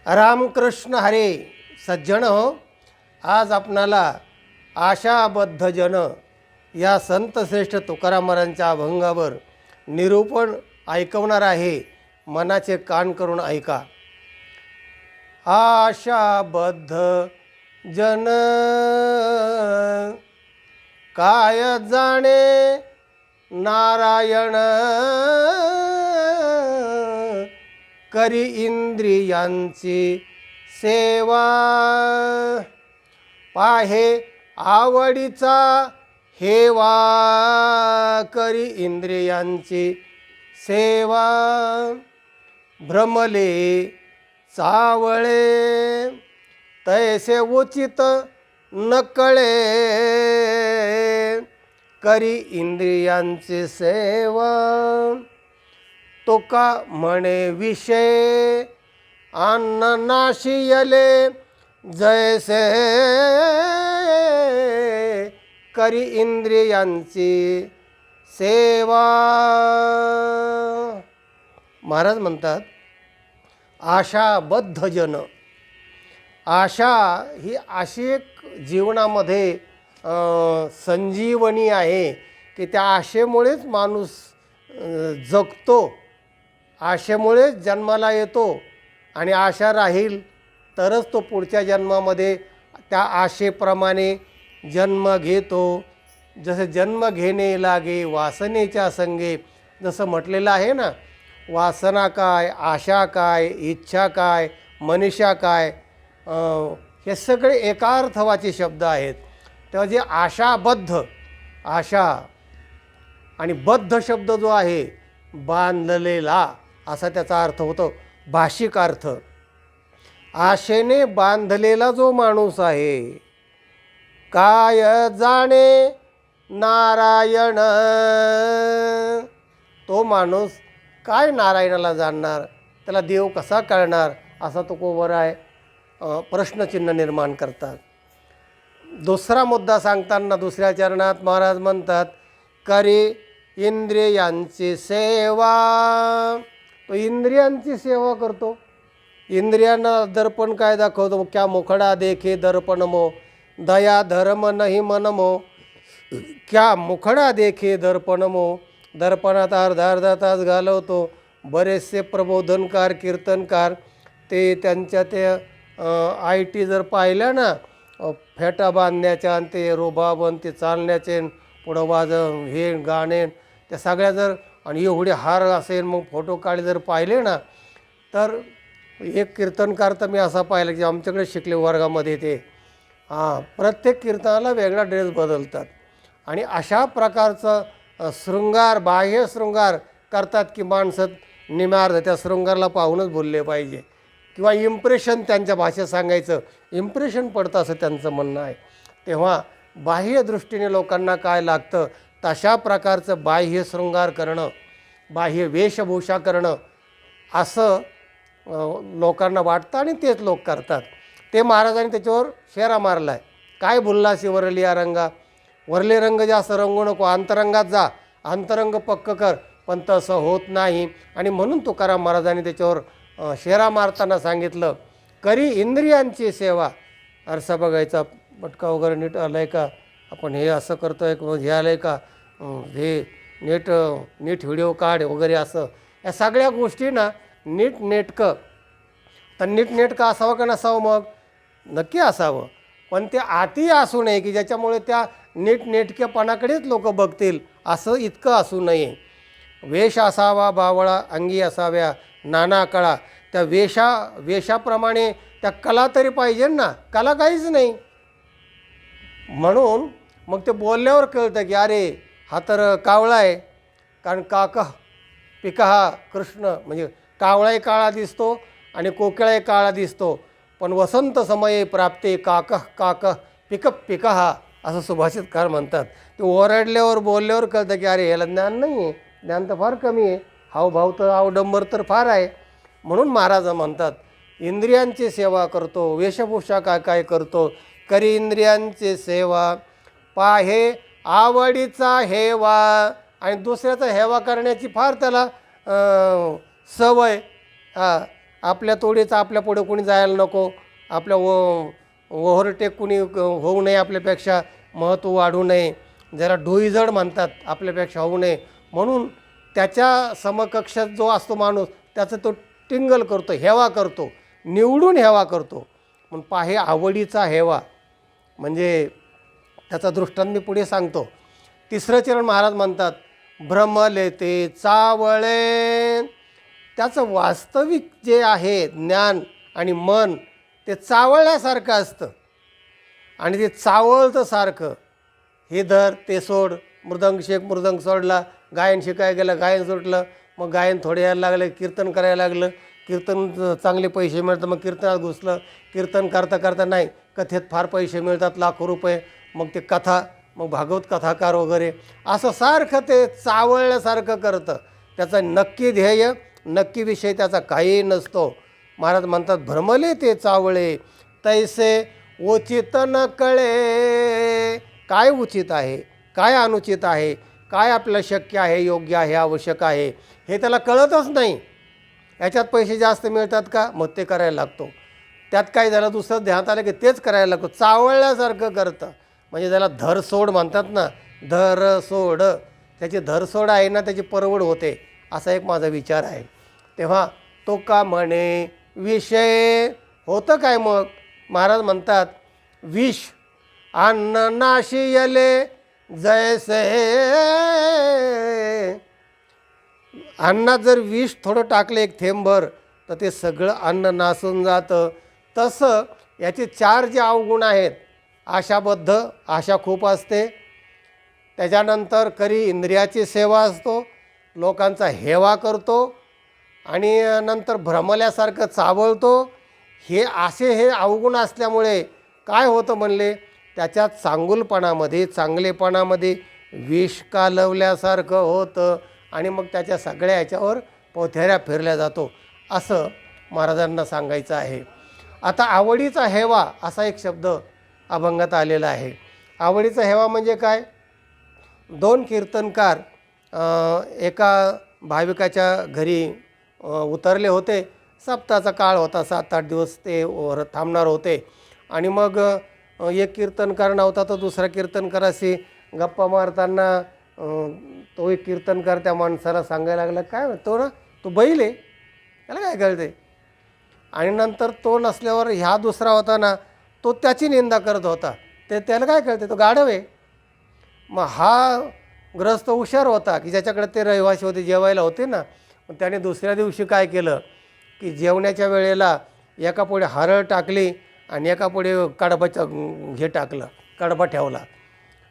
रामकृष्ण हरे. सज्जन हो, आज आपणाला आशाबद्ध जन या संतश्रेष्ठ तुकाराम महाराजांच्या अभंगावर निरूपण ऐकवणार आहे. मनाचे कान करून ऐका. आशाबद्ध जन काय जाणे नारायण, करी इंद्रियांची सेवा. पाहे आवडीचा हेवा, करी इंद्रियांची सेवा. भ्रमले चावळे तैसे उचित नकळे, करी इंद्रियांची सेवा. तुका म्हणे विषय अन्न नाशियले जैसे, करी इंद्रियांची सेवा. महाराज म्हणतात आशाबद्ध जन. आशा ही अशी एक जीवनामध्ये संजीवनी आहे की त्या आशेमुळेच माणूस जगतो, आशेमुळेच जन्माला येतो आणि आशा राहील तरच तो पुढच्या जन्मामध्ये त्या आशेप्रमाणे जन्म घेतो. जसे जन्म घेणे लागे वासनेच्या संगे, जसं म्हटलेलं आहे ना, वासना काय, आशा काय, इच्छा काय, मनीषा काय, हे सगळे एकार्थवाचे शब्द आहेत. तेव्हा जे आशाबद्ध, आशा आणि बद्ध शब्द जो आहे बांधलेला, असा त्याचा अर्थ होतो भाषिक अर्थ. आशेने बांधलेला जो माणूस आहे, काय जाणे नारायण, तो माणूस काय नारायणाला जाणणार, त्याला देव कसा कळणार, असा तो कोवर आहे प्रश्नचिन्ह निर्माण करतात. दुसरा मुद्दा सांगताना दुसऱ्या चरणात महाराज म्हणतात करी इंद्रियांची सेवा. तो इंद्रियांची सेवा करतो. इंद्रियांना दर्पण काय दाखवतो, क्या मुखडा देखे दर्पण मो, दया धर्म नाही मन मो. क्या मुखडा देखे दर्पण मो, दर्पणात अर्धा तास घालवतो. बरेचसे प्रबोधनकार, कीर्तनकार ते त्यांच्या ते IT जर पाहिल्या ना, फेटा बांधण्याच्या आणि ते रोबाबन ते चालण्याचे, पुढं हे गाणे, त्या सगळ्या जर, आणि एवढे हार असेल मग फोटो काढले जर पाहिले ना, तर एक कीर्तनकार तर मी असा पाहिला की आमच्याकडे शिकले वर्गामध्ये, ते प्रत्येक कीर्तनाला वेगळा ड्रेस बदलतात आणि अशा प्रकारचं शृंगार, बाह्य शृंगार करतात की माणसं निम्यार्ध त्या शृंगारला पाहूनच बोलले पाहिजे, किंवा इम्प्रेशन, त्यांच्या भाषेत सांगायचं इम्प्रेशन पडतं असं त्यांचं म्हणणं आहे. तेव्हा बाह्य दृष्टीने लोकांना काय लागतं तशा प्रकारचं बाह्य शृंगार करणं, बाह्य वेशभूषा करणं असं लोकांना वाटतं आणि तेच लोक करतात. ते महाराजांनी त्याच्यावर शेरा मारला आहे. काय भुललासी वरली या रंगा, वरले रंग जास्त रंगू नको, अंतरंगात जा, अंतरंग पक्क कर. पण तसं होत नाही. आणि म्हणून तुकाराम महाराजांनी त्याच्यावर शेरा मारताना सांगितलं करी इंद्रियांची सेवा. आरसा बघायचा, पटका वगैरे नीट आलं आहे का, आपण हे असं करतो आहे, हे आलं आहे का, हे नीट व्हिडिओ काढ वगैरे, असं या सगळ्या गोष्टी ना नीटनेटकं. तर नीटनेटकं असावं का नसावं? मग नक्की असावं, पण ते अति असू नये की ज्याच्यामुळे त्या नीटनेटकेपणाकडेच लोक बघतील, असं इतकं असू नये. वेश असावा बावळा, अंगी असाव्या नाना कळा. त्या वेशाप्रमाणे त्या कला तरी पाहिजे ना, कला काहीच नाही. म्हणून मग ते बोलल्यावर कळतं की अरे हा तर कावळा आहे. कारण काकः पिकः कृष्ण, म्हणजे कावळाही काळा दिसतो आणि कोकिळाही काळा दिसतो, पण वसंत समये प्राप्ते काकः काकः पिकः पिकः, असं सुभाषितकार म्हणतात. ते ओरडल्यावर बोलल्यावर कळतं की अरे याला ज्ञान नाही आहे, ज्ञान तर फार कमी आहे, हावभाव तर अवडंबर तर फार आहे. म्हणून महाराज म्हणतात इंद्रियांची सेवा करतो, वेशभूषा काय काय करतो, करी इंद्रियांची सेवा. पाहे आवडीचा हेवा, आणि दुसऱ्याचा हेवा करण्याची फार त्याला सवय. आपल्या तोडीचं आपल्या पुढे कोणी जायला नको, आपल्या ओव्हरटेक कोणी होऊ नये, आपल्यापेक्षा महत्त्व वाढू नये, जरा डोईजड म्हणतात आपल्यापेक्षा होऊ नये, म्हणून त्याच्या समकक्षात जो असतो माणूस त्याचं तो टिंगल करतो, हेवा करतो, निवडून हेवा करतो. म्हणून पाहे आवडीचा हेवा म्हणजे त्याचा दृष्टांत मी पुढे सांगतो. तिसरं चरण महाराज म्हणतात, भ्रमले ते चावळे. त्याचं वास्तविक जे आहे ज्ञान आणि मन ते चावळल्यासारखं असतं आणि ते चावळतं सारखं. हे धर ते सोड, मृदंग शेक, मृदंग सोडला, गायन शिकायला गेलं, गायन सुटलं, मग गायन थोडे यायला लागलं, कीर्तन करायला लागलं, कीर्तन चांगले पैसे मिळतात, मग कीर्तनात घुसलं, कीर्तन करता करता नाही, कथेत फार पैसे मिळतात, लाखो रुपये, मग ते कथा, मग भागवत कथाकार वगैरे, असं सारखं ते चावळल्यासारखं करतं. त्याचं नक्की ध्येय, नक्की विषय त्याचा काही नसतो. महाराज म्हणतात, भ्रमले ते चावळे तैसे उचित न कळे. काय उचित आहे, काय अनुचित आहे, काय आपलं शक्य आहे, योग्य आहे, आवश्यक आहे, हे त्याला कळतच नाही. याच्यात पैसे जास्त मिळतात का, मग ते करायला लागतो. त्यात काय झालं, दुसरं ध्यानात आलं की तेच करायला लागतो. चावळल्यासारखं करतं. म्हणजे त्याला धरसोड म्हणतात ना, धरसोड, त्याची धरसोड आहे ना, त्याची परवड होते, असा एक माझा विचार आहे. तेव्हा तो का म्हणे विषय होतं काय. मग महाराज म्हणतात, विष अन्न नाशियले जैसे. अन्नात जर विष थोडं टाकलं एक थेंबभर तर ते सगळं अन्न नासून जातं. तसं याचे चार जे अवगुण आहेत, आशाबद्ध, आशा खूप असते, त्याच्यानंतर करी इंद्रियाची सेवा असतो, लोकांचा हेवा करतो, आणि नंतर भ्रमल्यासारखं चावळतो. हे अवगुण असल्यामुळे काय होतं म्हणले, त्याच्यात चांगुलपणामध्ये, चांगलेपणामध्ये विष कालवल्यासारखं होतं आणि मग त्याच्या सगळ्या ह्याच्यावर पोथ्याऱ्या फिरल्या जातो, असं महाराजांना सांगायचं आहे. आता आवडीचा हेवा असा एक शब्द अभंगात आलेला आहे. आवडीचा हेवा म्हणजे काय, दोन कीर्तनकार एका भाविकाच्या घरी उतरले होते. सप्ताहाचा काळ होता, 7-8 दिवस ते थांबणार होते. आणि मग एक कीर्तनकार नव्हता, तो दुसरा कीर्तनकाराशी गप्पा मारताना तो एक कीर्तनकार त्या माणसाला सांगायला लागला, काय तो ना, तो बैल आहे, त्याला काय कळते. आणि नंतर तो नसल्यावर ह्या दुसरा होता ना, तो त्याची निंदा करत होता, त्याला काय कळते, तो गाढव आहे. मग हा ग्रस्त हुशार होता की ज्याच्याकडे ते रहिवासी होते, जेवायला होते ना, मग त्याने दुसऱ्या दिवशी काय केलं की जेवण्याच्या वेळेला एका पुढे हरळ टाकली आणि एका पुढे कडबाचं हे टाकलं, कडबा ठेवला.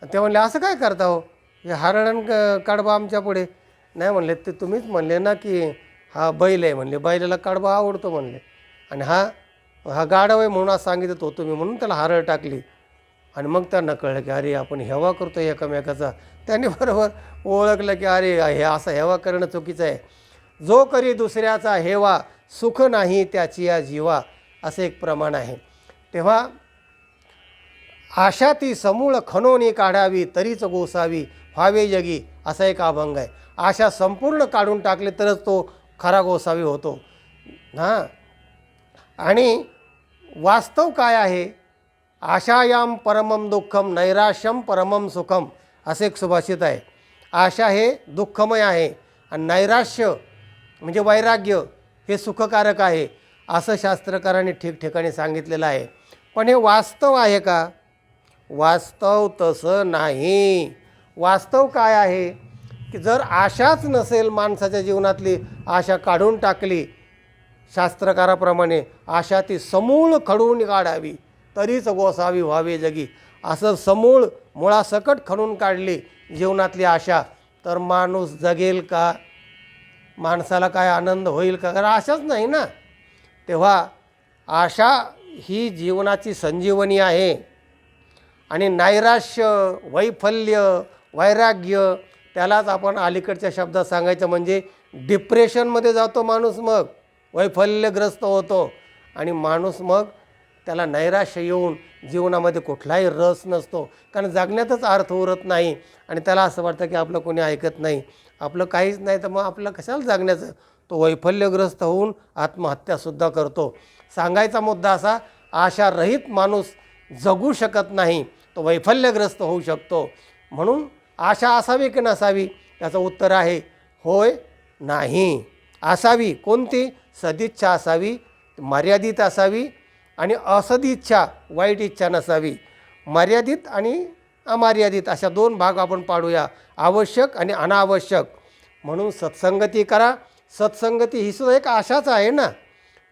ते म्हणले, असं काय करता हो, हे हरळ आणि कडबा आमच्या पुढे. नाही म्हणले, ते तुम्हीच म्हणले ना की हा बैल आहे, म्हणले बैलाला कडबा आवडतो म्हणले, आणि हा गाढव आहे म्हणून आज सांगितलं होतो मी, म्हणून त्याला हरळ टाकली. आणि मग त्यांना कळलं की अरे आपण हेवा करतो एकमेकाचा. त्यांनी बरोबर ओळखलं की अरे हे असं हेवा करणं चुकीचं आहे. जो करी दुसऱ्याचा हेवा सुख नाही त्याची या जीवा, असं एक प्रमाण आहे. तेव्हा आशा ती समूळ खणोनी काढावी तरीच गोसावी व्हावे जगी, असा एक अभंग आहे. आशा संपूर्ण काढून टाकले तरच तो खरा गोसावी होतो हां. आणि वास्तव काय आहे, आशायाम परमम दुःखम नैराश्यम परमम सुखम, असे एक सुभाषित आहे. आशा हे दुःखमय आहे आणि नैराश्य म्हणजे वैराग्य हे सुखकारक आहे, असं शास्त्रकारांनी ठिकठिकाणी सांगितलेलं आहे. पण हे वास्तव आहे का, वास्तव तसं नाही. वास्तव काय आहे की जर आशाच नसेल, माणसाच्या जीवनातली आशा काढून टाकली, शास्त्रकाराप्रमाणे आशा ती समूळ खडून काढावी तरीच गोसावी व्हावे जगी, असं समूळ मुळासकट खणून काढली जीवनातली आशा, तर माणूस जगेल का, माणसाला काय आनंद होईल का, कारण आशाच नाही ना. तेव्हा आशा ही जीवनाची संजीवनी आहे. आणि नैराश्य, वैफल्य, वैराग्य, त्यालाच आपण अलीकडच्या शब्दात सांगायचं म्हणजे डिप्रेशनमध्ये जातो माणूस, मग वैफल्यग्रस्त होतो आणि माणूस मग त्याला नैराश्य येऊन जीवनामध्ये कुठलाही रस नसतो, कारण जगण्यातच अर्थ उरत नाही. आणि त्याला असं वाटतं की आपलं कोणी ऐकत नाही, आपलं काहीच नाही, तर मग आपलं कशाला जगण्याचं, तो वैफल्यग्रस्त होऊन आत्महत्यासुद्धा करतो. सांगायचा मुद्दा असा, आशारहित माणूस जगू शकत नाही, तो वैफल्यग्रस्त होऊ शकतो. म्हणून आशा असावी की नसावी, त्याचं उत्तर आहे होय, नाही. असावी कोणती? सदिच्छा असावी, मर्यादित असावी आणि असदिच्छा, वाईट इच्छा नसावी. मर्यादित आणि अमर्यादित अशा दोन भाग आपण पाडूया, आवश्यक आणि अनावश्यक. म्हणून सत्संगती करा. सत्संगती ही सुद्धा एक आशाच आहे ना.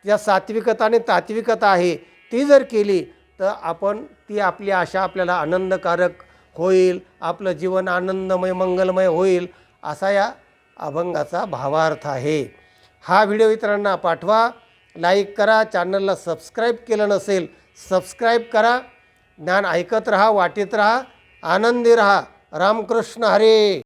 त्या सात्विकता आणि तात्विकता आहे, ती जर केली तर आपण ती आपली आशा आपल्याला आनंदकारक होईल, आपलं जीवन आनंदमय मंगलमय होईल, असा या अभंगाचा भावार्थ आहे. हा व्हिडिओ इतरांना पाठवा, लाईक करा. चॅनलला सबस्क्राईब केलं नसेल, सबस्क्राईब करा. ज्ञान ऐकत राहा, वाटीत राहा, आनंदी राहा. रामकृष्ण हरे.